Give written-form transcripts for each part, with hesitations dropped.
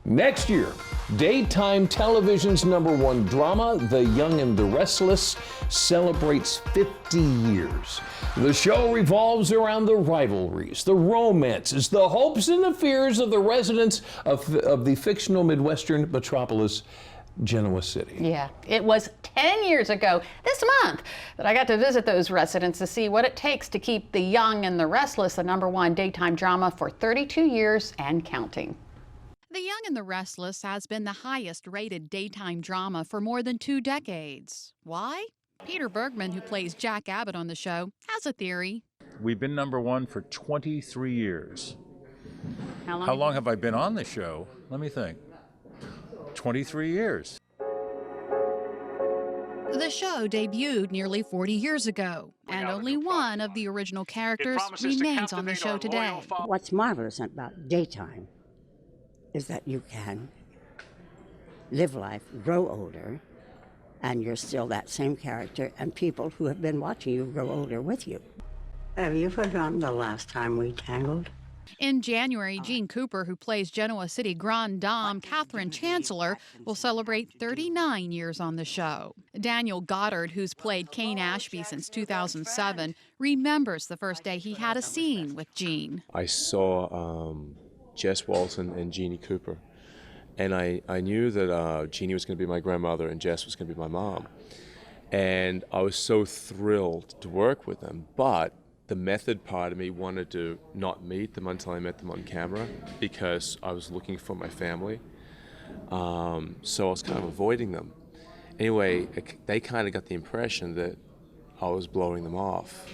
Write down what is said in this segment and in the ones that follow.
Next year, daytime television's #1 drama, The Young and the Restless, celebrates 50 years. The show revolves around the rivalries, the romances, the hopes and the fears of the residents of the fictional Midwestern metropolis, Genoa City. Yeah, it was 10 years ago this month that I got to visit those residents to see what it takes to keep The Young and the Restless the #1 daytime drama for 32 years and counting. The Young and the Restless has been the highest rated daytime drama for more than 2 decades. Why? Peter Bergman, who plays Jack Abbott on the show, has a theory. We've been #1 for 23 years. How long have I been on the show? Let me think. 23 years. The show debuted nearly 40 years ago, and only one of the original characters remains on the show today. What's marvelous about daytime is that you can live life, grow older, and you're still that same character, and people who have been watching you grow older with you. Have you forgotten the last time we tangled? In January, Jean Cooper, who plays Genoa City Grande Dame Catherine Chancellor, will celebrate 39 years on the show. Daniel Goddard, who's played Kane Ashby since 2007, remembers the first day he had a scene with Jean. I saw Jess Walton and Jeannie Cooper, and I knew that Jeannie was going to be my grandmother and Jess was going to be my mom. And I was so thrilled to work with them, but the method part of me wanted to not meet them until I met them on camera because I was looking for my family. So I was kind of avoiding them. Anyway, they kind of got the impression that I was blowing them off.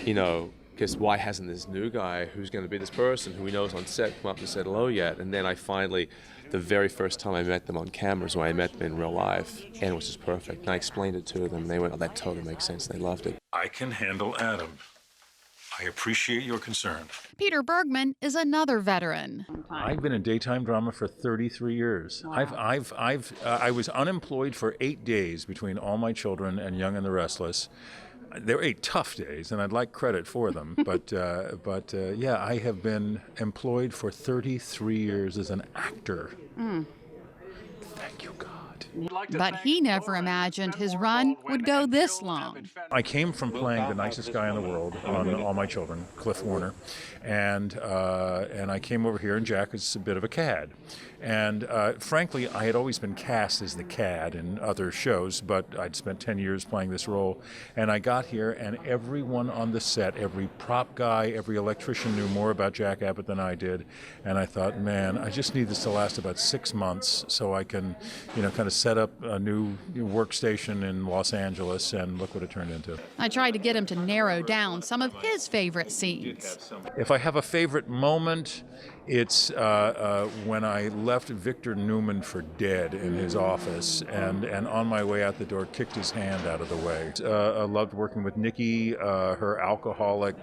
You know, because why hasn't this new guy who's going to be this person who he knows on set come up and said hello yet? And then I finally, the very first time I met them on camera is when I met them in real life, and it was just perfect. And I explained it to them, and they went, oh, that totally makes sense. They loved it. I can handle Adam. I appreciate your concern. Peter Bergman is another veteran. I've been in daytime drama for 33 years. Wow. I was unemployed for 8 days between All My Children and Young and the Restless. They were 8 tough days, and I'd like credit for them. But yeah, I have been employed for 33 years as an actor. Thank you, God. But he never imagined his run would go this long. I came from playing the nicest guy in the world on All My Children, Cliff Warner, and I came over here, and Jack is a bit of a cad. And frankly, I had always been cast as the cad in other shows, but I'd spent 10 years playing this role. And I got here, and everyone on the set, every prop guy, every electrician knew more about Jack Abbott than I did. And I thought, man, I just need this to last about 6 months so I can, kind of set up a new workstation in Los Angeles, and look what it turned into. I tried to get him to narrow down some of his favorite scenes. If I have a favorite moment, it's when I left Victor Newman for dead in his office, and on my way out the door kicked his hand out of the way. I loved working with Nikki. Her alcoholic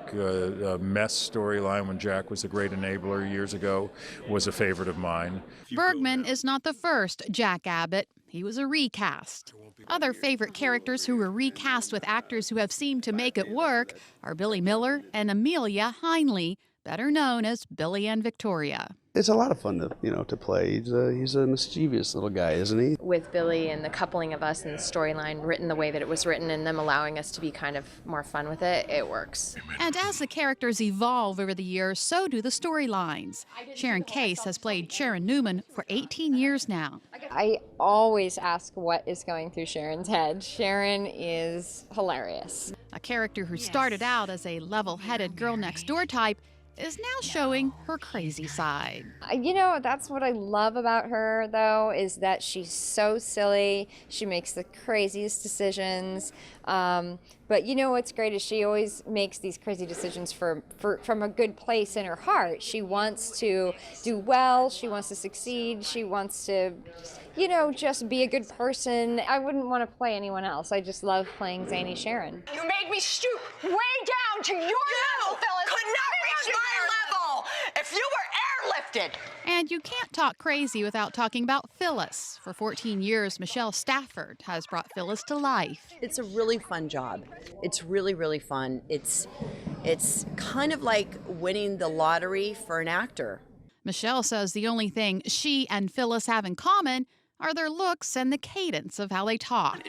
mess storyline when Jack was a great enabler years ago was a favorite of mine. Bergman is not the first Jack Abbott. He was a recast. Other favorite characters who were recast with actors who have seemed to make it work are Billy Miller and Amelia Heinlei, better known as Billy and Victoria. It's a lot of fun to play. He's a mischievous little guy, isn't he? With Billy and the coupling of us and the storyline written the way that it was written and them allowing us to be kind of more fun with it, it works. And as the characters evolve over the years, so do the storylines. Sharon Case has played Sharon Newman for 18 years now. I always ask what is going through Sharon's head. Sharon is hilarious. A character who started out as a level-headed girl-next-door type is now showing her crazy side. That's what I love about her, though, is that she's so silly. She makes the craziest decisions. But what's great is she always makes these crazy decisions from a good place in her heart. She wants to do well. She wants to succeed. She wants to, just be a good person. I wouldn't want to play anyone else. I just love playing zany Sharon. You made me stoop way down to your level, Phyllis. Could not reach my level if you were airlifted. And you can't talk crazy without talking about Phyllis. For 14 years, Michelle Stafford has brought Phyllis to life. It's a really fun job. It's really, really fun. It's kind of like winning the lottery for an actor. Michelle says the only thing she and Phyllis have in common are their looks and the cadence of how they talk.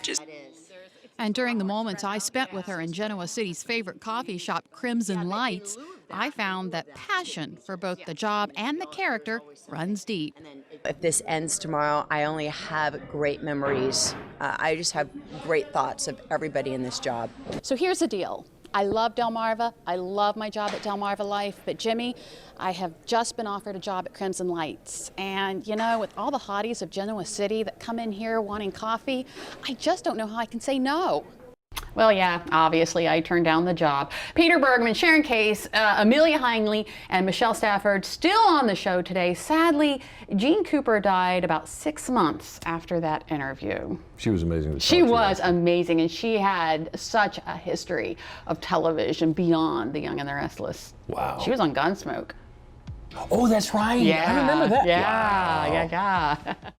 And during the moments I spent with her in Genoa City's favorite coffee shop, Crimson Lights, I found that passion for both the job and the character runs deep. If this ends tomorrow, I only have great memories. I just have great thoughts of everybody in this job. So here's the deal. I love Delmarva. I love my job at DelmarvaLife. But Jimmy, I have just been offered a job at Crimson Lights. And you know, with all the hotties of Genoa City that come in here wanting coffee, I just don't know how I can say no. Well, yeah, obviously I turned down the job. Peter Bergman, Sharon Case, Amelia Heinlei, and Michelle Stafford still on the show today. Sadly, Jean Cooper died about 6 months after that interview. She was amazing. She was amazing, and she had such a history of television beyond The Young and the Restless. Wow. She was on Gunsmoke. Oh, that's right. Yeah. I remember that. Yeah, Wow. yeah.